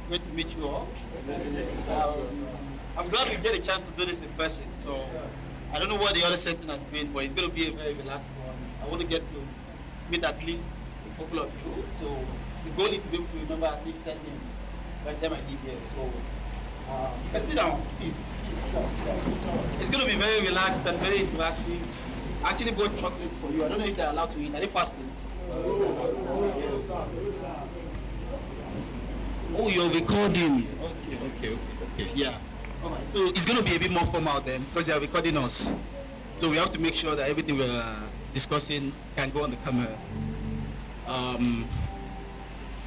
Great to meet you all. I'm glad we get a chance to do this in person. So I don't know what the other setting has been, but it's going to be a very relaxed one. I want to get to meet at least a couple of you. So the goal is to be able to remember at least 10 names by the time I leave here. So you can sit down, please. It's going to be very relaxed and very interactive. I actually bought chocolates for you. I don't know if they're allowed to eat. Are they fasting? Oh, you're recording. Okay. Yeah. Alright. So it's going to be a bit more formal then because they are recording us. So we have to make sure that everything we're discussing can go on the camera.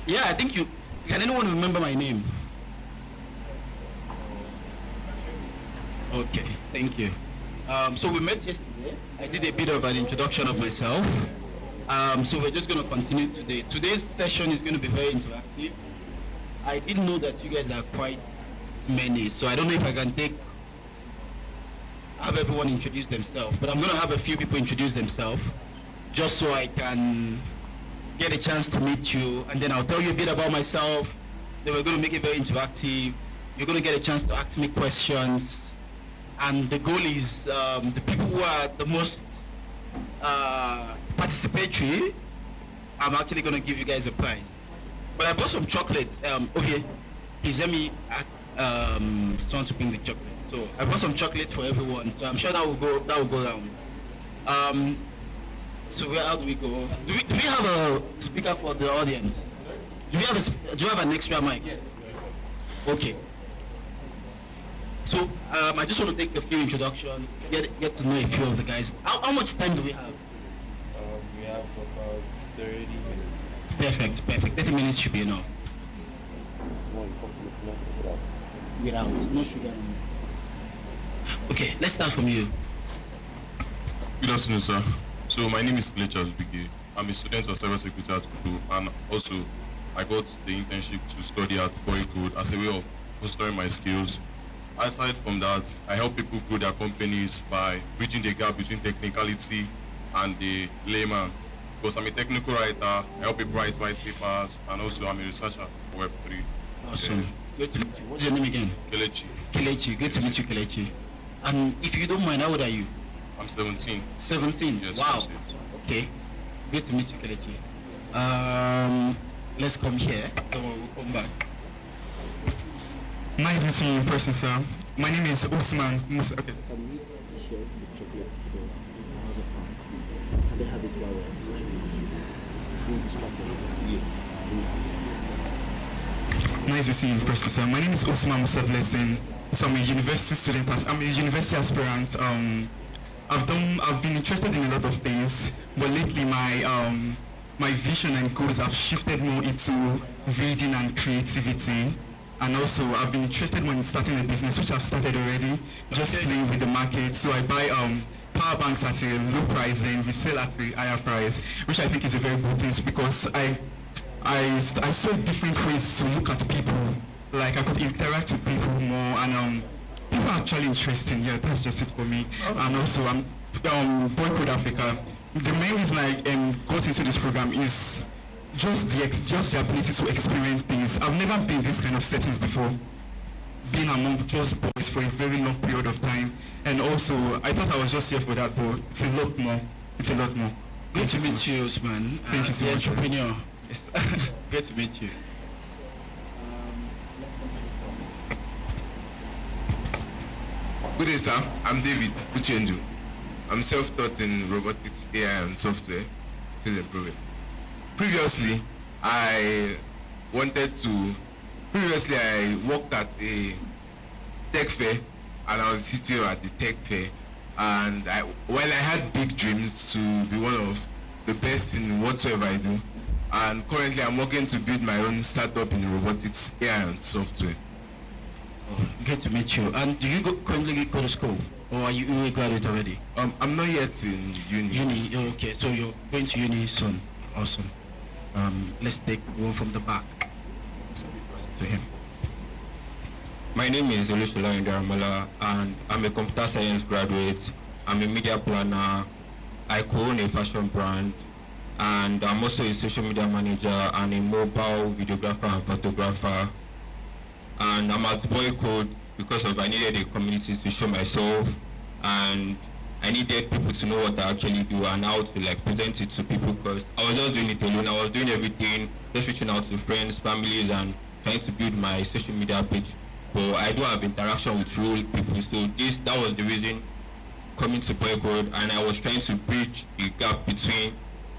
Yeah, I think can anyone remember my name? Okay, thank you. So we met yesterday. I did a bit of an introduction of myself. So we're just going to continue today. Today's session is going to be very interactive. I didn't know that you guys are quite many, so I don't know if I can have everyone introduce themselves, but I'm going to have a few people introduce themselves just so I can get a chance to meet you, and then I'll tell you a bit about myself. Then we're going to make it very interactive. You're going to get a chance to ask me questions, and the goal is the people who are the most participatory, I'm actually going to give you guys a prize. But I bought some chocolates. Okay, please let me someone to bring the chocolate. So I bought some chocolates for everyone. So I'm sure that will go round. So how do we go? Do we have a speaker for the audience? Do you have an extra mic? Yes. Okay. So I just want to take a few introductions, get to know a few of the guys. How much time do we have? We have about 30 minutes. Perfect. 30 minutes should be enough. Without no sugar. Okay, let's start from you. Good afternoon, sir. So my name is Kelechi Azubike. I'm a student of cybersecurity at Kudu, and also I got the internship to study at BoyCode as a way of fostering my skills. Aside from that, I help people grow their companies by bridging the gap between technicality and the layman. Because I'm a technical writer, I help people write white papers, and also I'm a researcher for Web3. Awesome. Good to meet you. What's your name again? Kelechi. Kelechi. Good to meet you, Kelechi. And if you don't mind, how old are you? I'm 17. 17? Yes. Wow. 17. Okay. Good to meet you, Kelechi. Let's come here. So we'll come back. Nice meeting you in person, sir. My name is Usman. Okay. Can we share the chocolates together? Can they have it while we're session? Being distracted. Yes. Nice meeting you in person, sir. My name is Usman Musa Blessing. So I'm a university student. I'm a university aspirant. I've been interested in a lot of things, but lately my vision and goals have shifted more into reading and creativity. And also, I've been interested when starting a business, which I've started already, just playing with the market. So I buy power banks at a low price, then we sell at a higher price, which I think is a very good thing because I saw different ways to look at people. Like I could interact with people more, and people are actually interesting. Yeah, that's just it for me. And also, I'm BoyCode Africa. The main reason I got into this program is just the ability to experience things. I've never been in this kind of settings before, being among just boys for a very long period of time. And also, I thought I was just here for that, but it's a lot more. Good to meet you, Usman. Thank you so much. Entrepreneur. Yes. Good to meet you. Good day, sir. I'm David Uchendu. I'm self-taught in robotics, AI, and software. Still improving. Previously, I worked at a tech fair, and I was CTO at the tech fair. And while I had big dreams to be one of the best in whatsoever I do, and currently I'm working to build my own startup in robotics, AI, and software. Good to meet you. And do you currently go to school, or are you a graduate already? I'm not yet in uni. Uni, okay. So you're going to uni soon. Awesome. Let's take one from the back. To him. My name is Olusola Indaramala, and I'm a computer science graduate. I'm a media planner. I co-own a fashion brand, and I'm also a social media manager and a mobile videographer and photographer. And I'm at BoyCode because of I needed a community to show myself, and I needed people to know what I actually do and how to like present it to people, because I was just doing it alone. I was doing everything, just reaching out to friends, families, and trying to build my social media page. But I do have interaction with real people, so that was the reason coming to BoyCode, and I was trying to bridge the gap between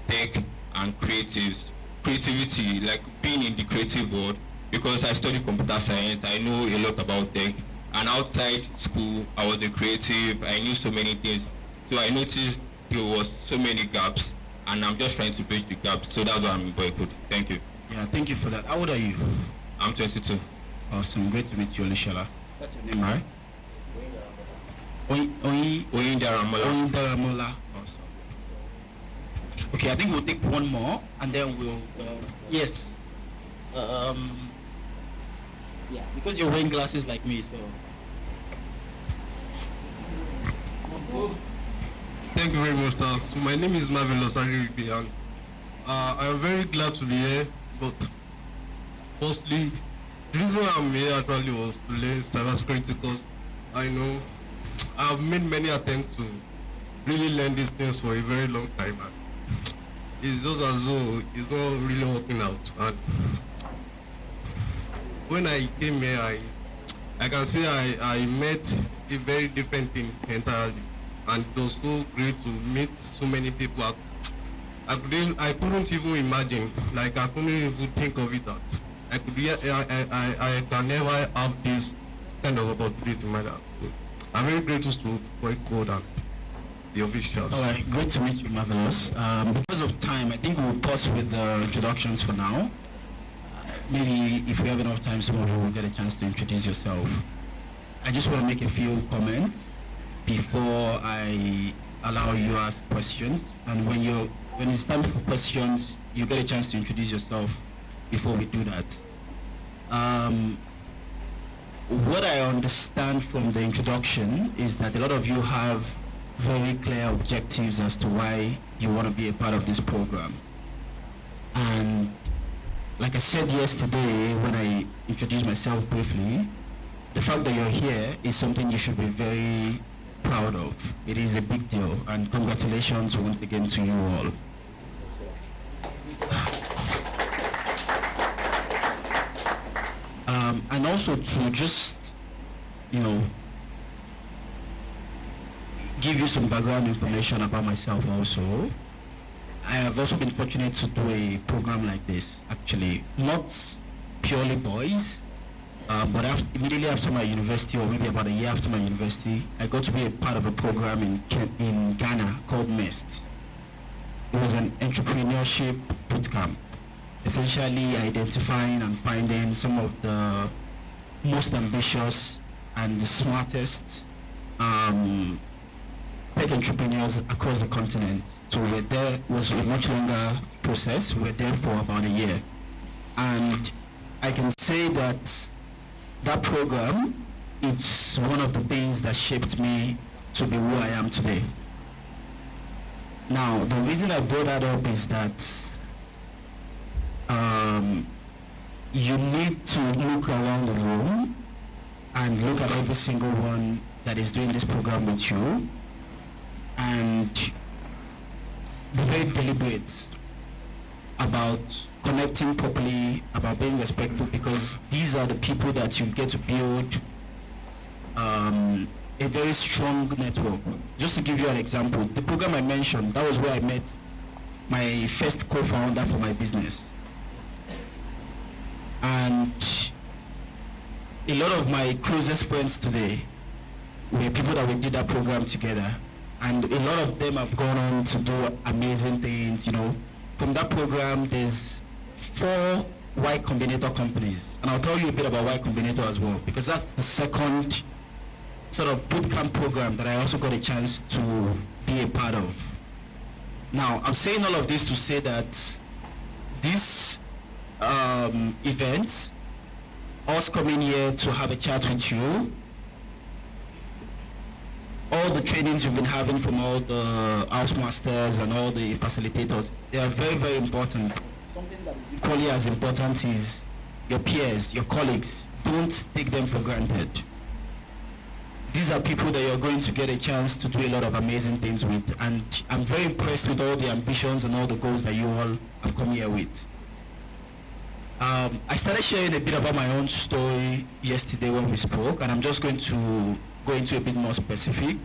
tech and creativity, like being in the creative world, because I study computer science. I know a lot about tech, and outside school I was a creative. I knew so many things, so I noticed there was so many gaps, and I'm just trying to bridge the gaps. So that's why I'm in BoyCode. Thank you. Yeah, thank you for that. How old are you? I'm 22. Awesome, great to meet you, Olishala. That's your name, right? Oyindaramola. Awesome. Okay, I think we'll take one more, and then we'll. Yes. Yeah, because you're wearing glasses like me, so. Thank you very much, sir. So my name is Marvelous Agiribi, and I am very glad to be here. But firstly, the reason why I'm here actually was to learn cybersecurity, because I know I've made many attempts to really learn these things for a very long time, and it's just as though it's not really working out. And when I came here, I can say I met a very different thing entirely, and it was so great to meet so many people. I couldn't even imagine, like I couldn't even think of it that I can never have this kind of opportunity in my life. So I'm very grateful to BoyCode and the officials. All right, great to meet you, Marvelous. Because of time, I think we'll pause with the introductions for now. Maybe if we have enough time, some of you will get a chance to introduce yourself. I just want to make a few comments before I allow you to ask questions. And when it's time for questions, you get a chance to introduce yourself before we do that. What I understand from the introduction is that a lot of you have very clear objectives as to why you want to be a part of this program. And like I said yesterday when I introduced myself briefly, the fact that you're here is something you should be very proud of. It is a big deal, and congratulations once again to you all. And also to just, give you some background information about myself also. I have also been fortunate to do a program like this, actually. Not purely boys, but immediately after my university, or maybe about a year after my university, I got to be a part of a program in Ghana called MEST. It was an entrepreneurship bootcamp, essentially identifying and finding some of the most ambitious and the smartest tech entrepreneurs across the continent. So we're there. It was a much longer process. We were there for about a year. And I can say that that program, it's one of the things that shaped me to be who I am today. Now, the reason I brought that up is that you need to look around the room and look at every single one that is doing this program with you and be very deliberate about connecting properly, about being respectful, because these are the people that you get to build a very strong network. Just to give you an example, the program I mentioned, that was where I met my first co-founder for my business. And a lot of my closest friends today were people that we did that program together. And a lot of them have gone on to do amazing things, From that program, there's 4 Y Combinator companies. And I'll tell you a bit about Y Combinator as well, because that's the second sort of bootcamp program that I also got a chance to be a part of. Now, I'm saying all of this to say that this event, us coming here to have a chat with you, all the trainings you've been having from all the house masters and all the facilitators, they are very, very important. Something that is equally as important is your peers, your colleagues. Don't take them for granted. These are people that you're going to get a chance to do a lot of amazing things with, and I'm very impressed with all the ambitions and all the goals that you all have come here with. I started sharing a bit about my own story yesterday when we spoke, and I'm just going to go into a bit more specific.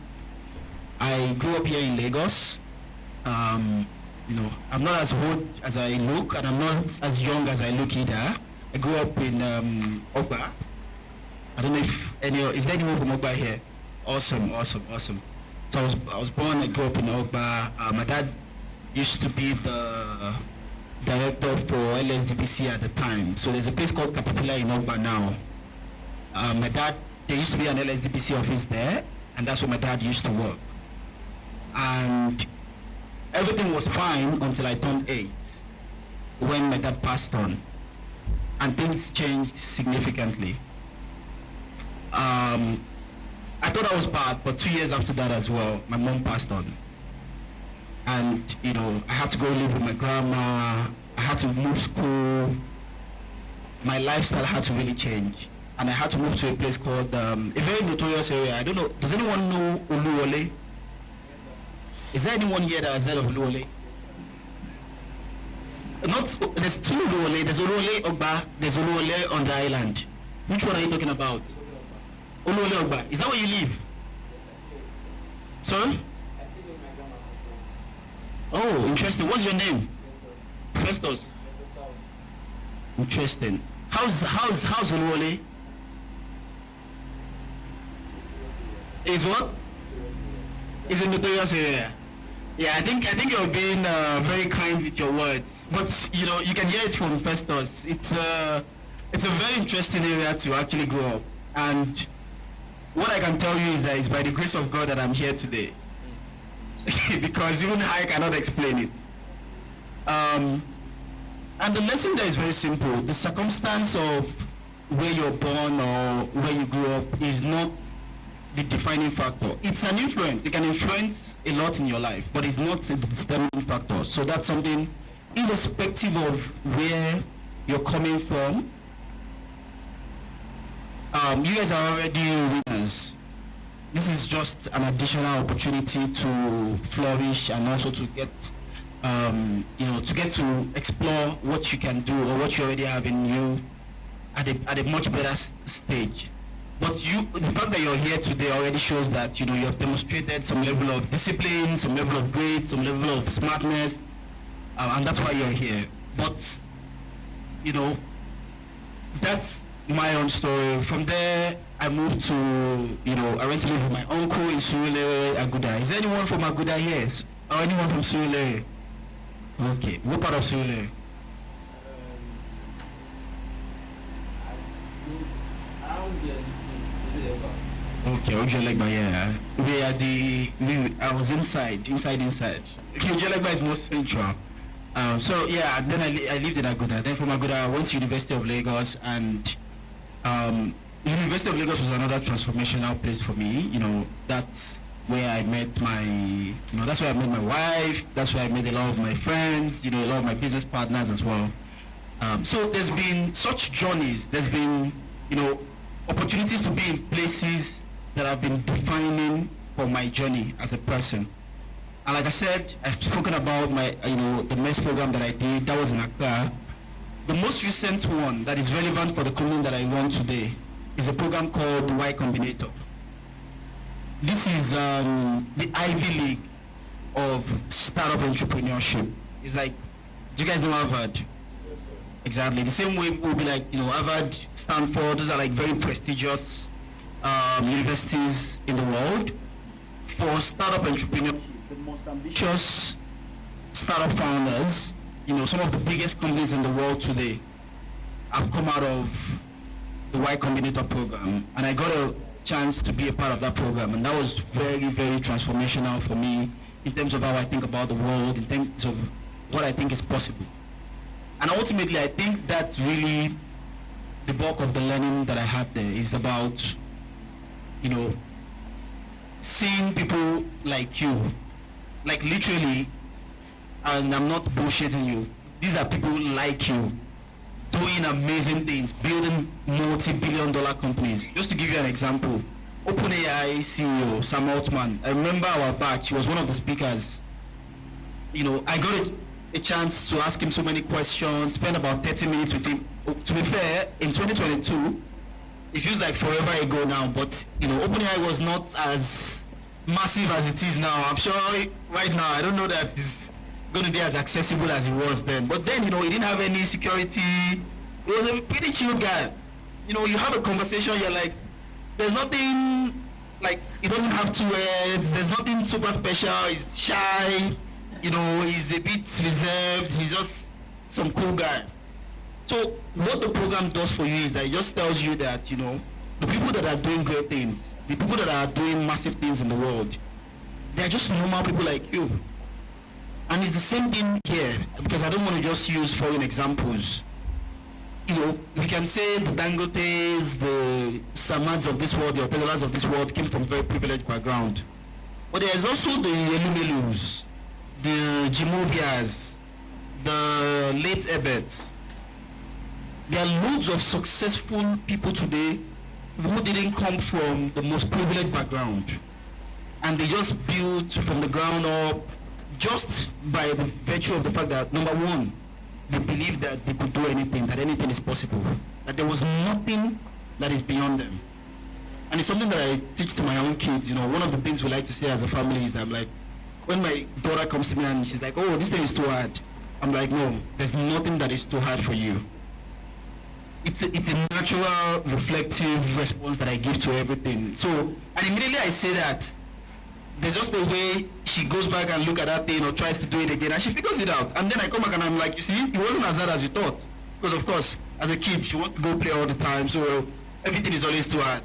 I grew up here in Lagos. I'm not as old as I look, and I'm not as young as I look either. I grew up in Ogba. I don't know if is there anyone from Ogba here? Awesome. So I was born and grew up in Ogba. My dad used to be the director for LSDPC at the time. So there's a place called Caterpillar in Ogba now. There used to be an LSDPC office there, and that's where my dad used to work. And everything was fine until I turned 8, when my dad passed on, and things changed significantly. I thought I was bad, but 2 years after that as well, my mom passed on. And, I had to go live with my grandma, I had to move school, my lifestyle had to really change. And I had to move to a place called, a very notorious area. I don't know, does anyone know Uluwole? Is there anyone here that has heard of Uluwole? There's two Uluwole, there's Uluwole Ogba, there's Uluwole on the island. Which one are you talking about? Uluwole Ogba, is that where you live? Sorry? Oh, interesting. What's your name? Festus. Interesting. How's Uluwole? Is what? Is a notorious area. Yeah, I think you're being very kind with your words, but you can hear it from Festus. It's a very interesting area to actually grow up, and what I can tell you is that it's by the grace of God that I'm here today, because even I cannot explain it. And the lesson there is very simple. The circumstance of where you're born or where you grew up is not the defining factor. It's an influence. It can influence a lot in your life, but it's not the determining factor. So that's something, irrespective of where you're coming from, you guys are already winners. This is just an additional opportunity to flourish and also to get, to explore what you can do or what you already have in you at a much better stage. But the fact that you're here today already shows that you have demonstrated some level of discipline, some level of grit, some level of smartness, and that's why you're here. But that's my own story. From there, I moved to I went to live with my uncle in Surulere, Aguda. Is there anyone from Aguda here? Or anyone from Surulere? Okay, what part of Surulere? Okay, Ojuelegba, yeah. I was inside. Ojuelegba is more central. So yeah, then I lived in Aguda. Then from Aguda, I went to University of Lagos, and University of Lagos was another transformational place for me. That's where I met that's where I met my wife. That's where I met a lot of my friends. A lot of my business partners as well. So there's been such journeys. There's been opportunities to be in places that have been defining for my journey as a person. And like I said, I've spoken about the MES program that I did. That was in Accra. The most recent one that is relevant for the company that I run today is a program called Y Combinator. This is the Ivy League of startup entrepreneurship. It's like, do you guys know Harvard? Yes, sir. Exactly. The same way we'll be like, Harvard, Stanford, those are like very prestigious universities in the world. For startup entrepreneurship, the most ambitious startup founders, some of the biggest companies in the world today have come out of the Y Combinator program, and I got a chance to be a part of that program, and that was very, very transformational for me in terms of how I think about the world, in terms of what I think is possible. And ultimately, I think that's really the bulk of the learning that I had there is about, seeing people like you, like literally, and I'm not bullshitting you, these are people like you, doing amazing things, building multi-billion-dollar companies. Just to give you an example, OpenAI CEO Sam Altman, I remember our batch, he was one of the speakers. You know, I got a chance to ask him so many questions, spend about 30 minutes with him. To be fair, in 2022, it feels like forever ago now, but you know, OpenAI was not as massive as it is now. I'm sure right now, I don't know that it's going to be as accessible as it was then. But then, you know, he didn't have any security. He was a pretty chill guy. You know, you have a conversation, you're like, there's nothing, like, he doesn't have 2 heads, there's nothing super special, he's shy, you know, he's a bit reserved, he's just some cool guy. So what the program does for you is that it just tells you that, you know, the people that are doing great things, the people that are doing massive things in the world, they're just normal people like you. And it's the same thing here, because I don't want to just use foreign examples. You know, we can say the Dangotes, the Samads of this world, the Otedolas of this world came from very privileged background. But there's also the Elumelus, the Jimovias, the late Ebets. There are loads of successful people today who didn't come from the most privileged background. And they just built from the ground up just by the virtue of the fact that, number one, they believed that they could do anything, that anything is possible, that there was nothing that is beyond them. And it's something that I teach to my own kids. You know, one of the things we like to say as a family is that I'm like, when my daughter comes to me and she's like, oh, this thing is too hard, I'm like, no, there's nothing that is too hard for you. It's a natural, reflective response that I give to everything. So, and immediately I say that, there's just a way she goes back and look at that thing or tries to do it again and she figures it out. And then I come back and I'm like, you see, it wasn't as hard as you thought. Because of course, as a kid, she wants to go play all the time, so everything is always too hard.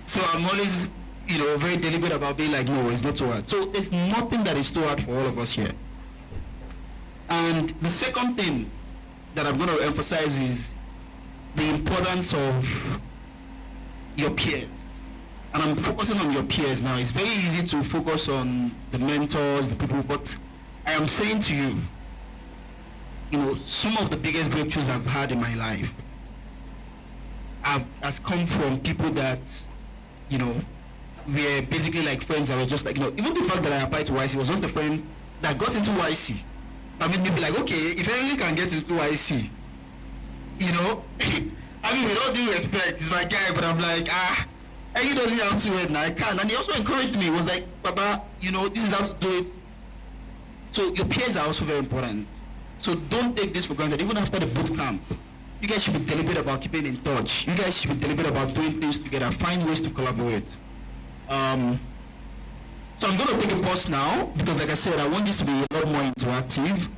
So I'm always, you know, very deliberate about being like, no, it's not too hard. So there's nothing that is too hard for all of us here. And the second thing that I'm going to emphasize is the importance of your peers. And I'm focusing on your peers now. It's very easy to focus on the mentors, the people, but I am saying to you, you know, some of the biggest breakthroughs I've had in my life has come from people that, you know, were basically like friends that were just like, you know, even the fact that I applied to YC was just a friend that got into YC. I mean, maybe like, okay, if anyone can get into YC, you know, I mean, with all due respect, he's my guy, but I'm like, he doesn't have to it now, I can. And he also encouraged me. He was like, Baba, you know, this is how to do it. So your peers are also very important. So don't take this for granted. Even after the bootcamp, you guys should be deliberate about keeping in touch. You guys should be deliberate about doing things together. Find ways to collaborate. So I'm going to take a pause now because, like I said, I want this to be a lot more interactive.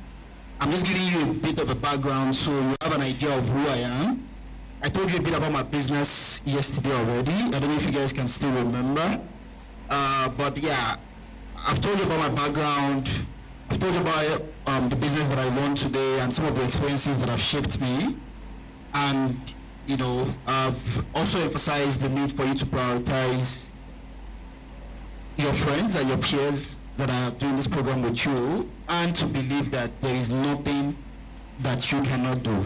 I'm just giving you a bit of a background so you have an idea of who I am. I told you a bit about my business yesterday already. I don't know if you guys can still remember. But yeah, I've told you about my background. I've told you about the business that I run today and some of the experiences that have shaped me. And, you know, I've also emphasized the need for you to prioritize your friends and your peers that are doing this program with you and to believe that there is nothing that you cannot do.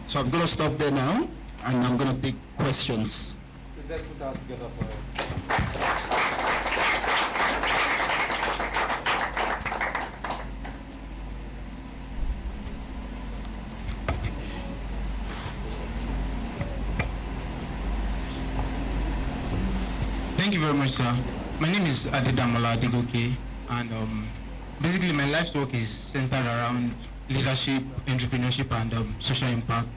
So I'm going to stop there now, and I'm going to take questions. Let's put our together for it. Thank you very much, sir. My name is Adedamola Adegoke, and basically my life's work is centered around leadership, entrepreneurship, and social impact.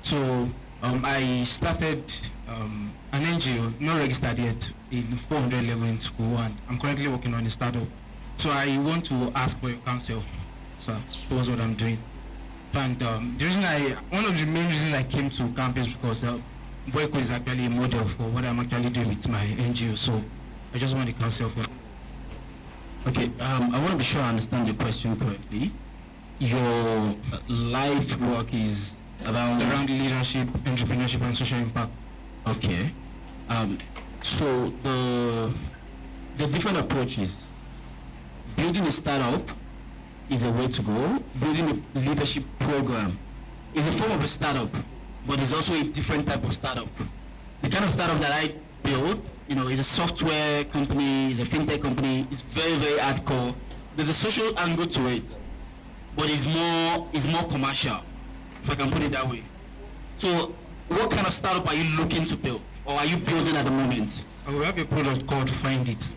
So I started an NGO, not registered yet, in 400 level in school, and I'm currently working on a startup. So I want to ask for your counsel, sir. That was what I'm doing. And one of the main reasons I came to campus because BoyCode is actually a model for what I'm actually doing with my NGO. So I just want the counsel for. Okay, I want to be sure I understand your question correctly. Your life work is around leadership, entrepreneurship, and social impact. Okay. So the different approaches. Building a startup is a way to go. Building a leadership program is a form of a startup, but it's also a different type of startup. The kind of startup that I build, is a software company, is a fintech company. It's very, very hardcore. There's a social angle to it, but it's more commercial, if I can put it that way. So, what kind of startup are you looking to build, or are you building at the moment? We have a product called Find It.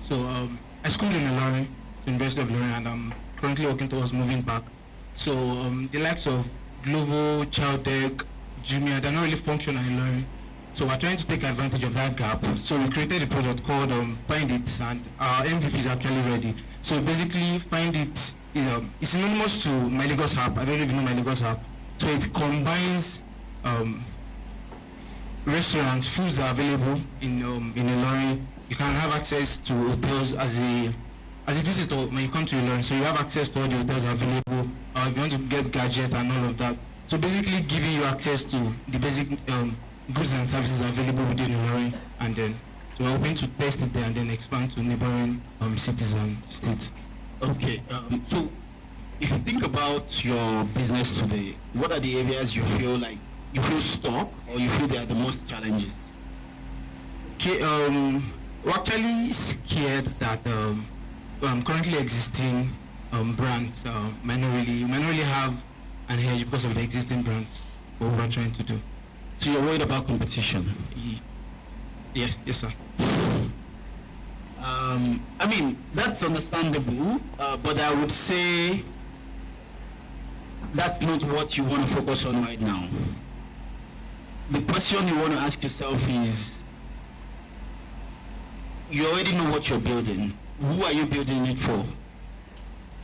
So I schooled in Ilorin, University of Ilorin, and I'm currently working towards moving back. So the likes of Glovo, Chowtech, Jumia, they're not really functional in Ilorin. So we're trying to take advantage of that gap. So we created a product called Find It, and our MVP is actually ready. So basically, Find It is synonymous to My Lagos app. I don't even know My Lagos app. So it combines restaurants, foods are available in Ilorin. You can have access to hotels as a visitor when you come to Ilorin. So you have access to all the hotels available. If you want to get gadgets and all of that. So basically, giving you access to the basic goods and services available within Ilorin, and then so we're hoping to test it there and then expand to neighboring cities and states. Okay. So if you think about your business today, what are the areas you feel stuck, or you feel they are the most challenges? Okay, we're actually scared that currently existing brands might not really have an edge because of the existing brands, what we're trying to do. So you're worried about competition? Yes, sir. I mean, that's understandable, but I would say that's not what you want to focus on right now. The question you want to ask yourself is, you already know what you're building. Who are you building it for?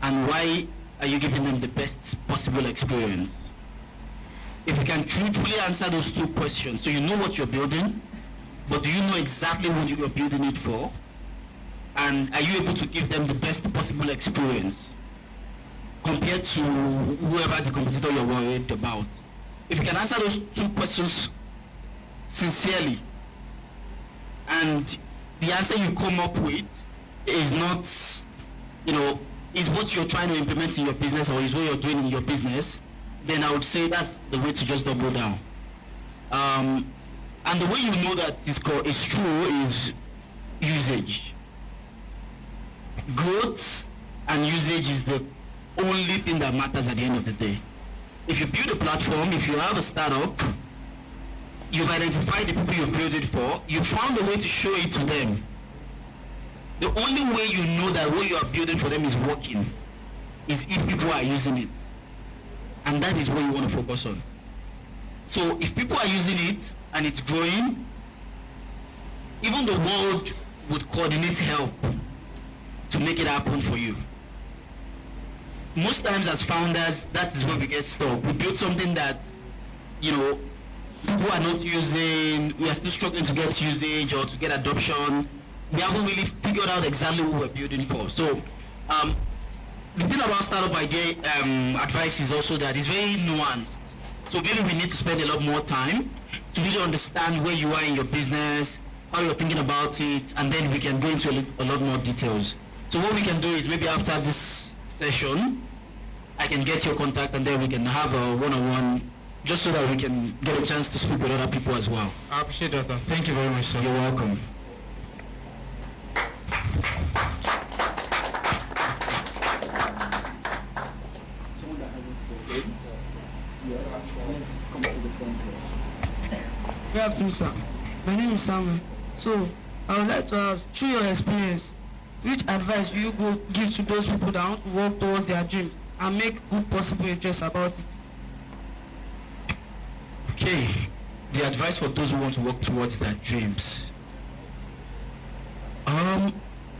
And why are you giving them the best possible experience? If you can truthfully answer those two questions, so you know what you're building, but do you know exactly what you're building it for? And are you able to give them the best possible experience compared to whoever the competitor you're worried about? If you can answer those two questions sincerely, and the answer you come up with is not, is what you're trying to implement in your business, or is what you're doing in your business, then I would say that's the way to just double down. And the way you know that is true is usage. Growth and usage is the only thing that matters at the end of the day. If you build a platform, if you have a startup, you've identified the people you've built it for, you found a way to show it to them. The only way you know that what you are building for them is working is if people are using it. And that is what you want to focus on. So if people are using it and it's growing, even the world would coordinate help to make it happen for you. Most times as founders, that is where we get stuck. We build something that, people are not using, we are still struggling to get usage or to get adoption. We haven't really figured out exactly what we're building for. So the thing about startup idea advice is also that it's very nuanced. So really we need to spend a lot more time to really understand where you are in your business, how you're thinking about it, and then we can go into a lot more details. So what we can do is maybe after this session, I can get your contact and then we can have a one-on-one just so that we can get a chance to speak with other people as well. I appreciate that. Thank you very much, sir. You're welcome. Someone that hasn't spoken, let's come to the front here. Good afternoon, sir. My name is Samuel. So, I would like to ask, through your experience, which advice will you give to those people that want to work towards their dreams and make good possible interest about it? Okay, the advice for those who want to work towards their dreams.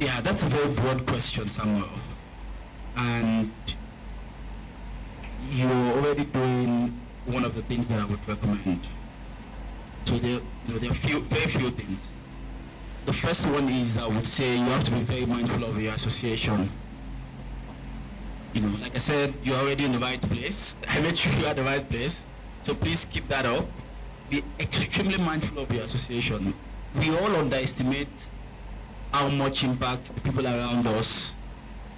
Yeah, that's a very broad question, Samuel. And you're already doing one of the things that I would recommend. So there are very few things. The first one is, I would say, you have to be very mindful of your association. Like I said, you're already in the right place. I met you at the right place. So please keep that up. Be extremely mindful of your association. we all underestimate how much impact the people around us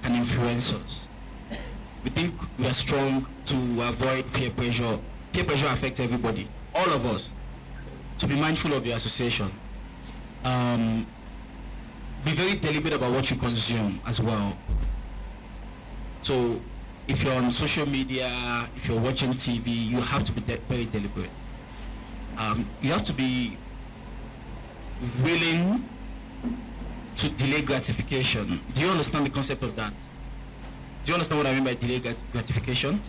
can influence us. We think we are strong to avoid peer pressure. Peer pressure affects everybody, all of us. So be mindful of your association. Be very deliberate about what you consume as well. So if you're on social media, if you're watching TV, you have to be very deliberate. You have to be willing to delay gratification. Do you understand the concept of that? Do you understand what I mean by delayed gratification?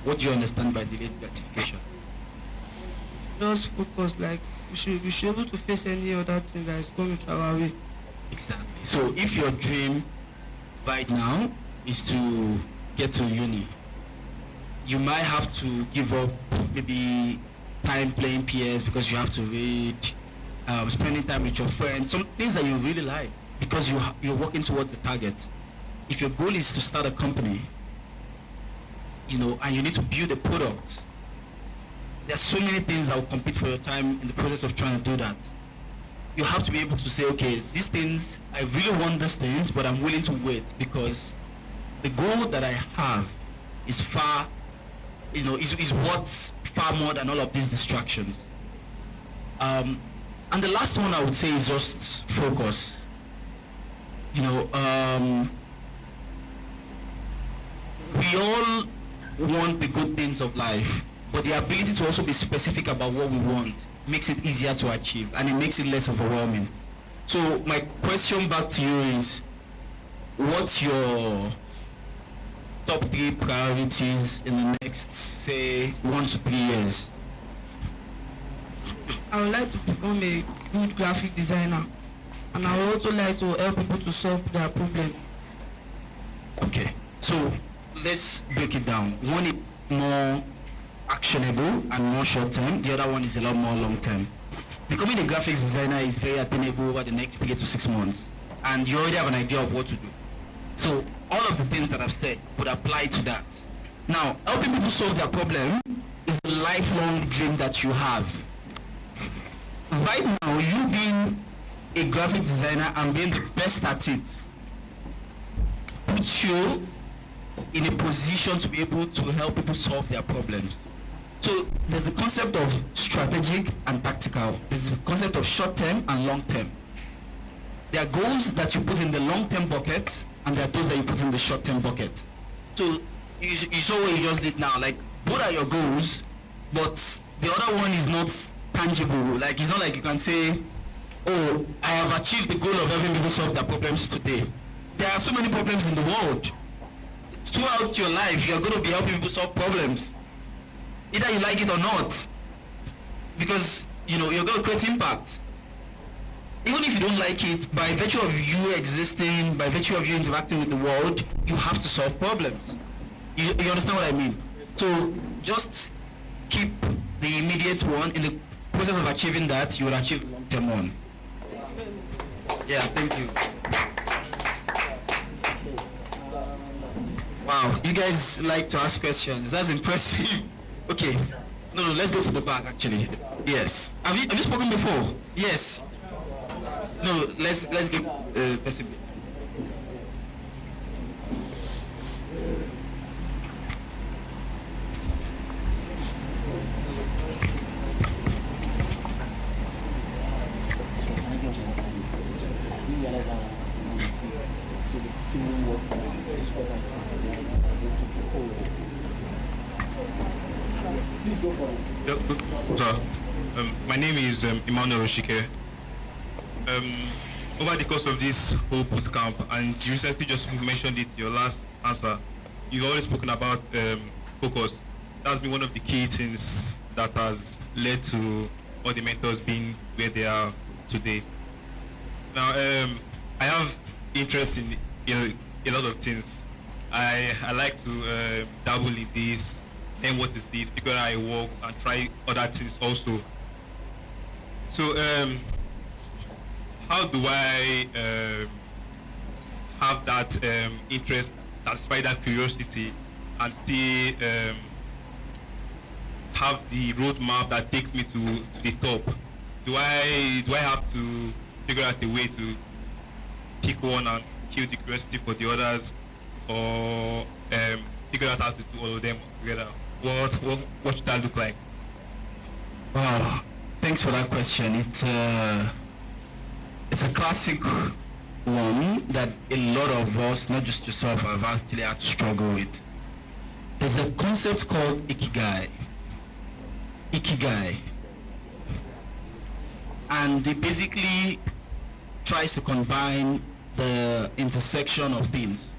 What do you understand by delayed gratification? Just focus, like we should be able to face any other thing that is coming to our way. Exactly. So if your dream right now is to get to uni, you might have to give up maybe time playing PS because you have to read, spending time with your friends, some things that you really like because you're working towards the target. If your goal is to start a company, and you need to build a product, there's so many things that will compete for your time in the process of trying to do that. You have to be able to say, okay, these things, I really want these things, but I'm willing to wait because the goal that I have is far, is worth far more than all of these distractions. And the last one I would say is just focus. We all want the good things of life, but the ability to also be specific about what we want makes it easier to achieve and it makes it less overwhelming. So my question back to you is, what's your top 3 priorities in the next, say, 1 to 3 years? I would like to become a good graphic designer, and I would also like to help people to solve their problem. Okay, so let's break it down. One is more actionable and more short-term. The other one is a lot more long-term. Becoming a graphics designer is very attainable over the next 3 to 6 months, and you already have an idea of what to do. So all of the things that I've said would apply to that. Now, helping people solve their problem is a lifelong dream that you have. Right now, you being a graphic designer and being the best at it puts you in a position to be able to help people solve their problems. So there's the concept of strategic and tactical. There's the concept of short-term and long-term. There are goals that you put in the long-term bucket, and there are those that you put in the short-term bucket. So you saw what you just did now. Like, both are your goals, but the other one is not tangible. Like, it's not like you can say, oh, I have achieved the goal of helping people solve their problems today. There are so many problems in the world. Throughout your life, you're going to be helping people solve problems, either you like it or not, because you're going to create impact. Even if you don't like it, by virtue of you existing, by virtue of you interacting with the world, you have to solve problems. You understand what I mean? So just keep the immediate one. In the process of achieving that, you will achieve the long-term one. Yeah, thank you. Wow, you guys like to ask questions. That's impressive. Okay. No, let's go to the back actually. Yes. Have you spoken before? Yes. No, let's get person. My name is Emmanuel Oshike. Over the course of this whole bootcamp, and you recently just mentioned it, your last answer, you've always spoken about focus. That's been one of the key things that has led to all the mentors being where they are today. Now, I have interest in a lot of things. I like to dabble in this, learn what is this, figure out how it works, and try other things also. So, how do I have that interest, satisfy that curiosity, and still have the roadmap that takes me to the top? do I have to figure out a way to pick one and kill the curiosity for the others, or figure out how to do all of them together? What should that look like? Wow, thanks for that question. It's a classic one that a lot of us, not just yourself, have actually had to struggle with. There's a concept called ikigai. And it basically tries to combine the intersection of things.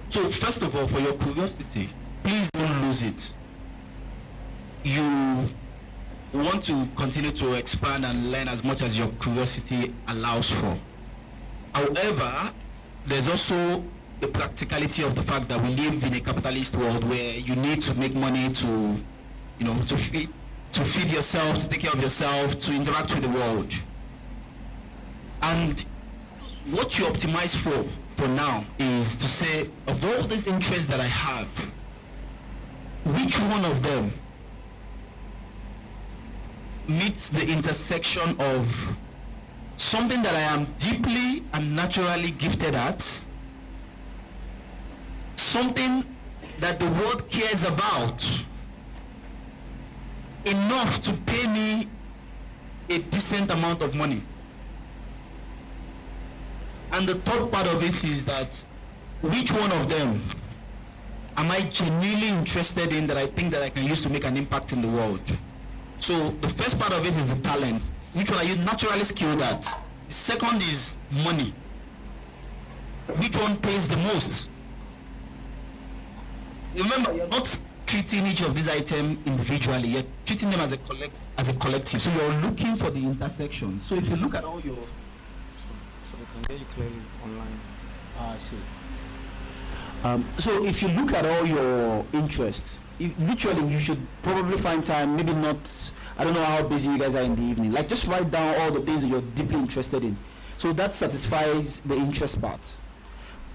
So first of all, for your curiosity, please don't lose it. You want to continue to expand and learn as much as your curiosity allows for. However, there's also the practicality of the fact that we live in a capitalist world where you need to make money to feed yourself, to take care of yourself, to interact with the world. And what you optimize for now is to say, of all these interests that I have, which one of them meets the intersection of something that I am deeply and naturally gifted at, something that the world cares about, enough to pay me a decent amount of money. And the third part of it is that which one of them am I genuinely interested in that I think that I can use to make an impact in the world? So the first part of it is the talent. Which one are you naturally skilled at? The second is money. Which one pays the most? Remember, you're not treating each of these items individually, you're treating them as a collective. So you're looking for the intersection. So if you look at all your... So we can get you clearly online. I see. So if you look at all your interests, literally you should probably find time, maybe not, I don't know how busy you guys are in the evening, like just write down all the things that you're deeply interested in. So that satisfies the interest part.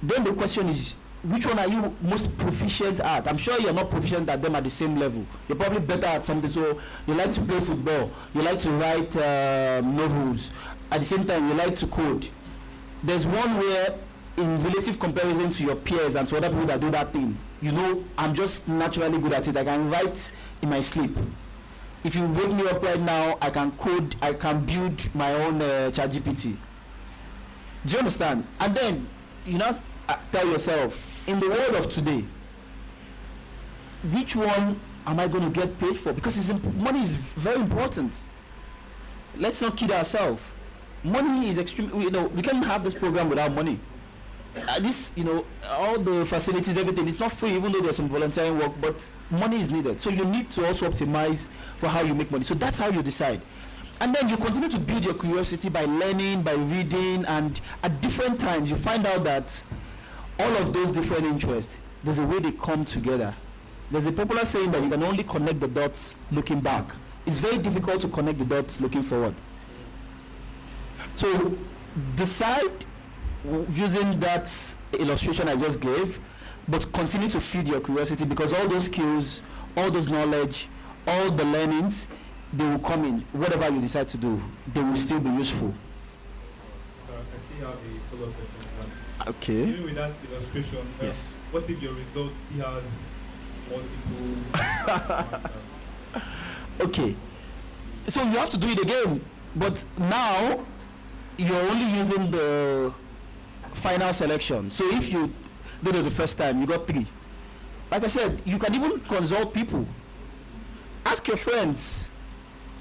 Then the question is, which one are you most proficient at? I'm sure you're not proficient at them at the same level. You're probably better at something. So you like to play football, you like to write novels, at the same time you like to code. There's one where, in relative comparison to your peers and to other people that do that thing, you know, I'm just naturally good at it. I can write in my sleep. If you wake me up right now, I can code, I can build my own ChatGPT. Do you understand? And then you now tell yourself, in the world of today, which one am I going to get paid for? Because money is very important. Let's not kid ourselves. Money is extremely, we can't have this program without money. All the facilities, everything, it's not free, even though there's some volunteering work, but money is needed. So you need to also optimize for how you make money. So that's how you decide. And then you continue to build your curiosity by learning, by reading, and at different times you find out that all of those different interests, there's a way they come together. There's a popular saying that you can only connect the dots looking back. It's very difficult to connect the dots looking forward. So decide using that illustration I just gave, but continue to feed your curiosity, because all those skills, all those knowledge, all the learnings, they will come in. Whatever you decide to do, they will still be useful. I still have a follow-up question. Okay. Even with that illustration, yes. What if your result still has multiple? Okay. So you have to do it again, but now you're only using the final selection. So if you did it the first time, you got 3. Like I said, you can even consult people. Ask your friends.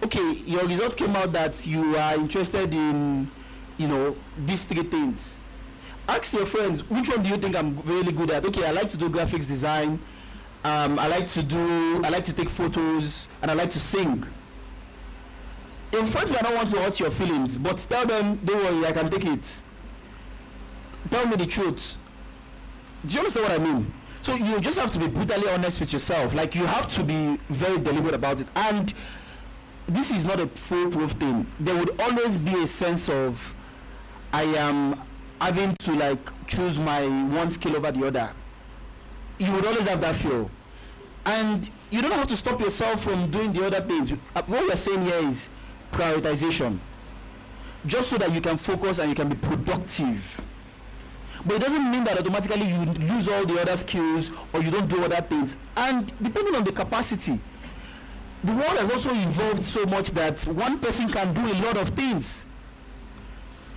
Okay, your result came out that you are interested in, these 3 things. Ask your friends, which one do you think I'm really good at? Okay, I like to do graphics design. I like to take photos, and I like to sing. Your friends might not want to hurt your feelings, but tell them, don't worry, I can take it. Tell me the truth. Do you understand what I mean? So you just have to be brutally honest with yourself. Like, you have to be very deliberate about it. And this is not a foolproof thing. There would always be a sense of, I am having to choose my one skill over the other. You would always have that feel. And you don't have to stop yourself from doing the other things. What we're saying here is, prioritization, just so that you can focus and you can be productive. But it doesn't mean that automatically you lose all the other skills or you don't do other things. And depending on the capacity, the world has also evolved so much that one person can do a lot of things.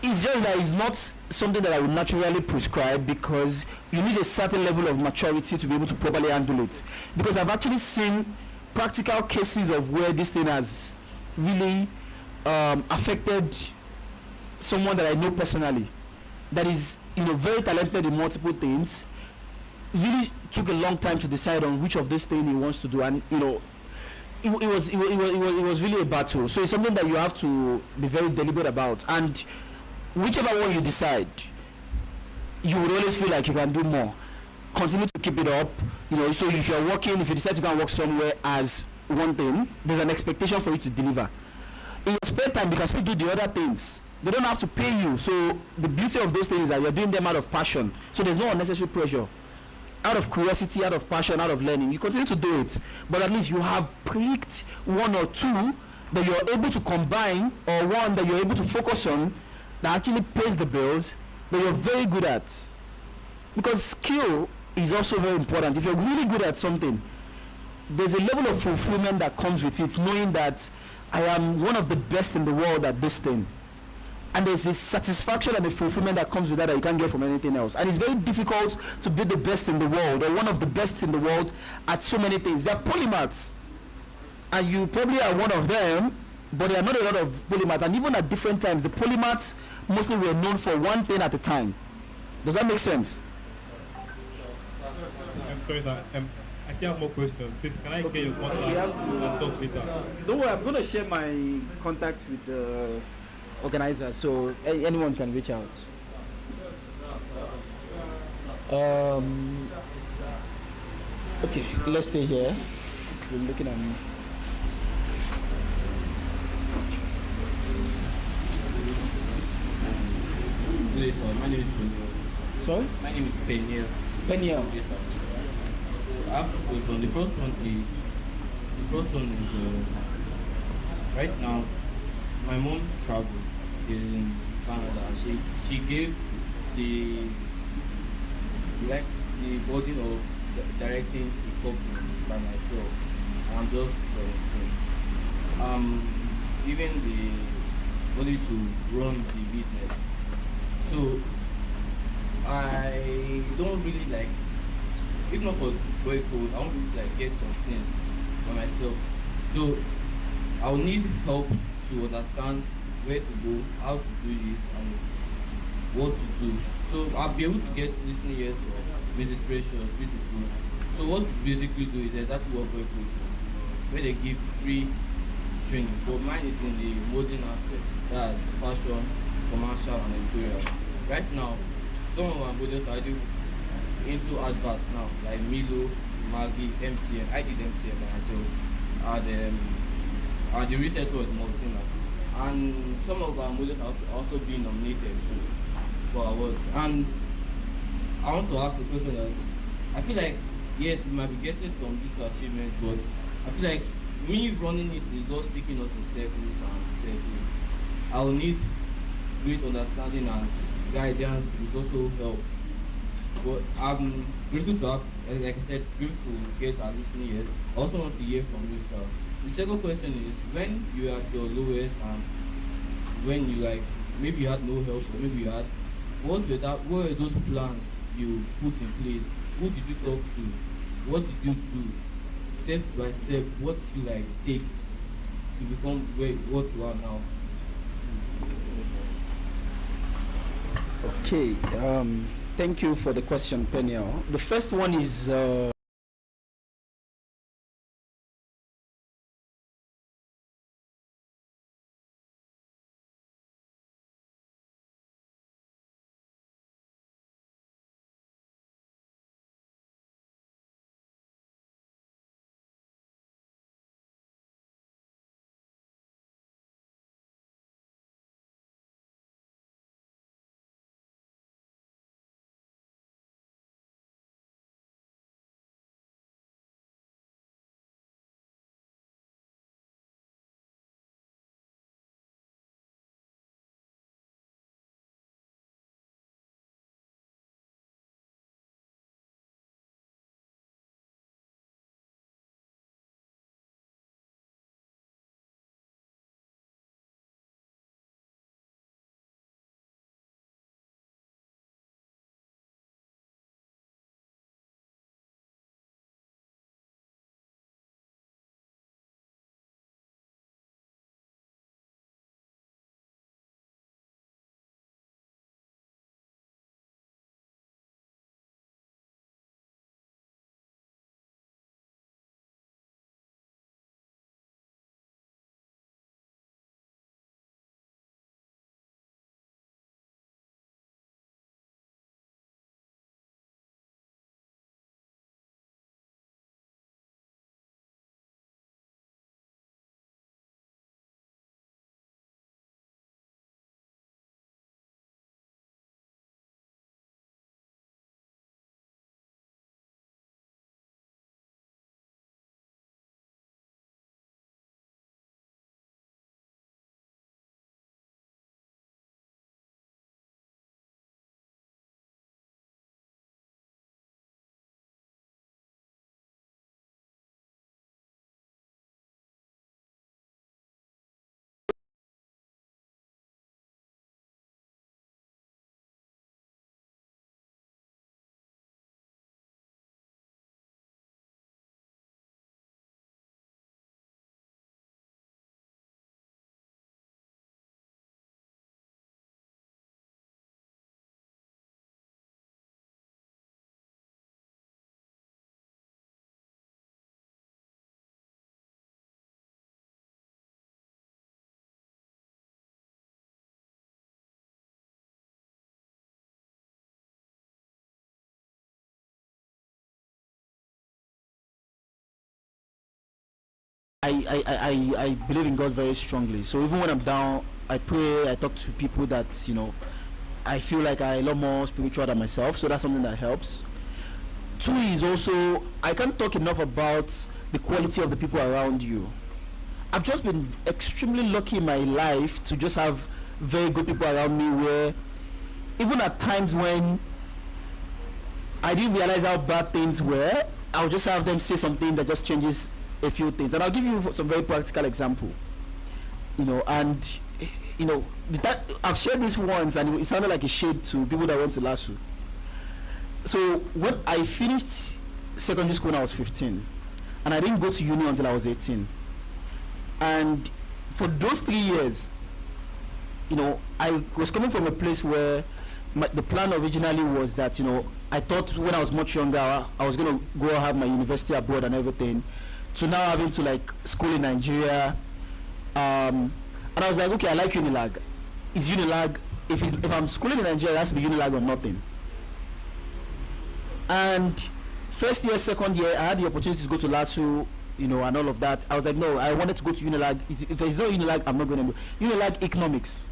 It's just that it's not something that I would naturally prescribe, because you need a certain level of maturity to be able to properly handle it. Because I've actually seen practical cases of where this thing has really affected someone that I know personally, that is, very talented in multiple things. Really took a long time to decide on which of this thing he wants to do, and it was really a battle. So it's something that you have to be very deliberate about, and whichever one you decide, you would always feel like you can do more. Continue to keep it up. So if you're working, if you decide to go and work somewhere as one thing, there's an expectation for you to deliver. In your spare time, you can still do the other things. They don't have to pay you. So the beauty of those things is that you're doing them out of passion. So there's no unnecessary pressure. Out of curiosity, out of passion, out of learning, you continue to do it. But at least you have picked one or two that you're able to combine, or one that you're able to focus on that actually pays the bills, that you're very good at. Because skill is also very important. If you're really good at something, there's a level of fulfillment that comes with it, knowing that I am one of the best in the world at this thing. And there's this satisfaction and the fulfillment that comes with that you can't get from anything else. And it's very difficult to be the best in the world, or one of the best in the world at so many things. There are polymaths, and you probably are one of them, but there are not a lot of polymaths. And even at different times, the polymaths mostly were known for one thing at a time. Does that make sense? I'm sorry, sir. I still have more questions. Please, can I get your contact and talk later? Don't worry, I'm going to share my contacts with the organizer, so anyone can reach out. Okay, let's stay here. We're looking at me. Hello, sir. My name is Peniel. Sorry? My name is Peniel. Peniel. Yes, sir. So I have two questions. The first one is right now my mom traveled in Canada. She gave the burden of directing the company by myself. I'm just 17. Even the money to run the business. So I don't really if not for BoyCode, I won't really get some things by myself. So I'll need help to understand where to go, how to do this, and what to do. So I'll be able to get listening ears for Mrs. Precious, which is good. So what we basically do is exactly what BoyCode do, where they give free training. But mine is in the modeling aspect, that's fashion, commercial, and editorial. Right now, some of our models are into adverts now, like Milo, Maggie, MTN. I did MTN by myself. And the research was Multina. And some of our models are also being nominated for awards. And I want to ask the question that I feel like, yes, we might be getting some little achievements, but I feel like me running it is just taking us in circles and circles. I will need great understanding and guidance is also help. But I'm grateful to have, like I said, grateful to get our listening ears. I also want to hear from you, sir. The second question is, when you are at your lowest and when you maybe you had no help or maybe you had, what were those plans you put in place? Who did you talk to? What did you do? Step by step, what did you take to become what you are now? Okay, thank you for the question, Peniel. The first one is I believe in God very strongly. So even when I'm down, I pray, I talk to people that, I feel like I'm a lot more spiritual than myself. So that's something that helps. Two is also, I can't talk enough about the quality of the people around you. I've just been extremely lucky in my life to just have very good people around me, where even at times when I didn't realize how bad things were, I'll just have them say something that just changes a few things. And I'll give you some very practical example. I've shared this once, and it sounded like a shade to people that went to LASU. So when I finished secondary school when I was 15, and I didn't go to uni until I was 18. And for those 3 years, I was coming from a place where the plan originally was that, I thought when I was much younger, I was going to go have my university abroad and everything, to now having to school in Nigeria. And I was like, okay, I like Unilag. Is Unilag, if I'm schooling in Nigeria, it has to be Unilag or nothing. And first year, second year, I had the opportunity to go to LASU, and all of that. I was like, no, I wanted to go to Unilag. If there's no Unilag, I'm not going to go. Unilag Economics.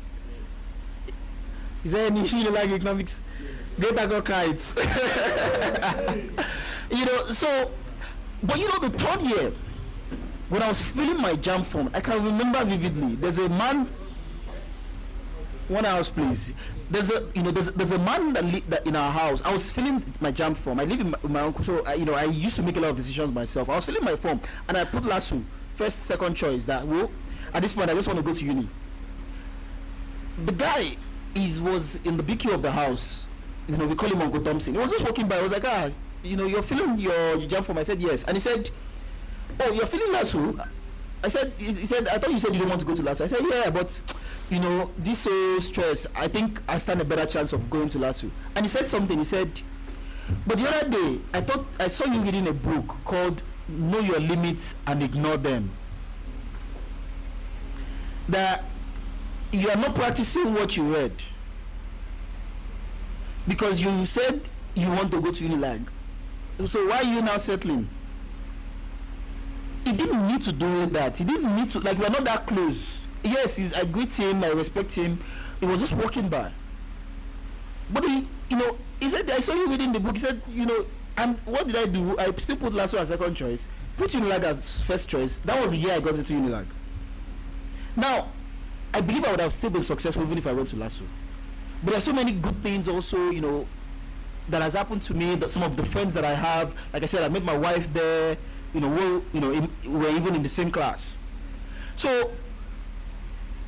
Is there any Unilag Economics? Greater go kites. So, but the third year, when I was filling my jam form, I can remember vividly. There's a man. 1 house, please. There's a man that in our house. I was filling my jam form. I live with my uncle, so I used to make a lot of decisions myself. I was filling my form, and I put LASU first, second choice. That at this point I just want to go to uni. The guy was in the BQ of the house. We call him Uncle Thompson. He was just walking by. I was like, you're filling your jam form. I said yes, and he said, oh, you're filling LASU. He said, I thought you said you don't want to go to LASU. I said, yeah, but this so stress, I think I stand a better chance of going to LASU. And he said something. He said, but the other day, I saw you reading a book called Know Your Limits and Ignore Them. That you are not practicing what you read. Because you said you want to go to Unilag. So why are you now settling? He didn't need to do that. He didn't need to, we're not that close. Yes, I greet him, I respect him. He was just walking by. But he said, I saw you reading the book. He said, and what did I do? I still put LASU as second choice, put Unilag as first choice. That was the year I got into Unilag. Now, I believe I would have still been successful even if I went to LASU. But there are so many good things also, that has happened to me. That some of the friends that I have, like I said, I met my wife there. We're even in the same class. So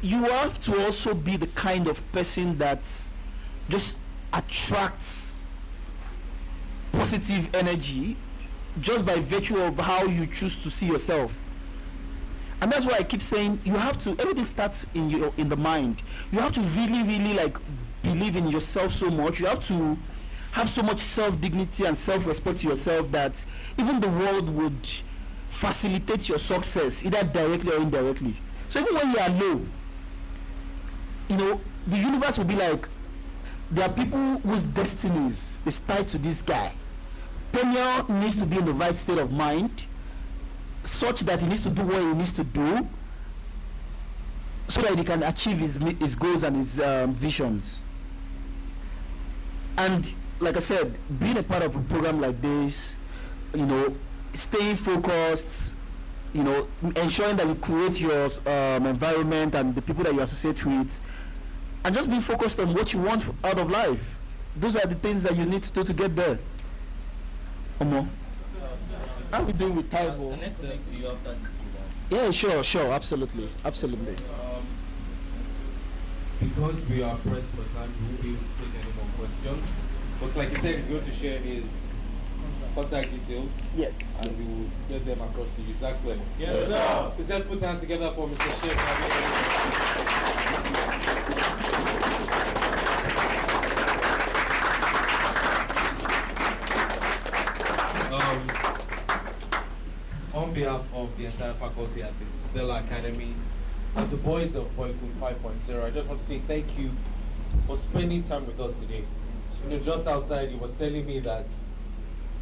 you have to also be the kind of person that just attracts positive energy just by virtue of how you choose to see yourself. And that's why I keep saying everything starts in the mind. You have to really, really believe in yourself so much. You have to have so much self-dignity and self-respect to yourself that even the world would facilitate your success, either directly or indirectly. So even when you are low, the universe will be like, there are people whose destinies is tied to this guy. Peniel needs to be in the right state of mind, such that he needs to do what he needs to do, so that he can achieve his goals and his visions. And like I said, being a part of a program like this, staying focused, ensuring that you create your environment and the people that you associate with, and just being focused on what you want out of life. Those are the things that you need to do to get there. Omo, how are we doing with time? The next thing to you after this program. Yeah, sure, absolutely. Because we are pressed for time, we won't be able to take any more questions. But like he said, he's going to share his contact details. Yes. And we will get them across to you. Is that clear? Yes, sir. Let's put hands together for Mr. Sheikh. On behalf of the entire faculty at the Stellar Academy and the boys of BoyCode 5.0, I just want to say thank you for spending time with us today. Just outside, he was telling me that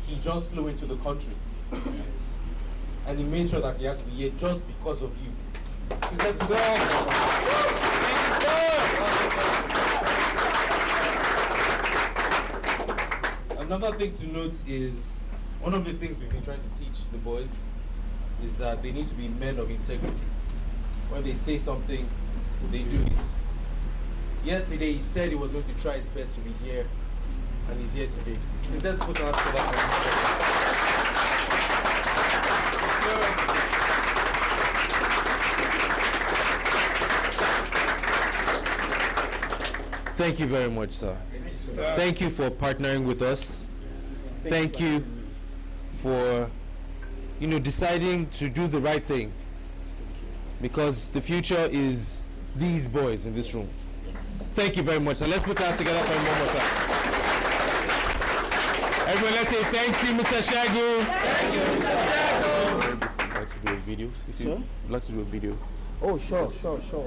he just flew into the country. and he made sure that he had to be here just because of you. Please let's do Another thing to note is, one of the things we've been trying to teach the boys is that they need to be men of integrity. When they say something, they do it. Yesterday he said he was going to try his best to be here, and he's here today. Please let's put our hands together for him. Thank you very much, sir. Thank you for partnering with us. Thank you for, deciding to do the right thing. Because the future is these boys in this room. Thank you very much. And let's put our hands together for him one more time. Everyone, let's say thank you, Mr. Shagu. Thank you, Mr. Shagu. I'd like to do a video. Sir? I'd like to do a video. Oh, sure.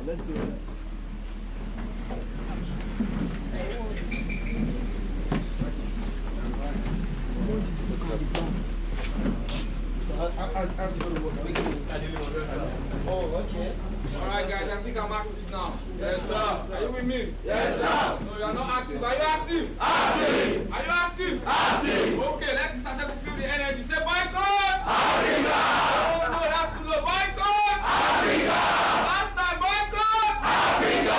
Let's do it. Oh, okay. Alright guys, I think I'm active now. Yes sir. Are you with me? Yes sir. No, you are not active. Are you active? Active. Are you active? Active. Okay, let Mr. Shaku feel the energy. Say BoyCode! Africa! Oh no, that's too low. BoyCode! Africa! Last time, BoyCode! Africa!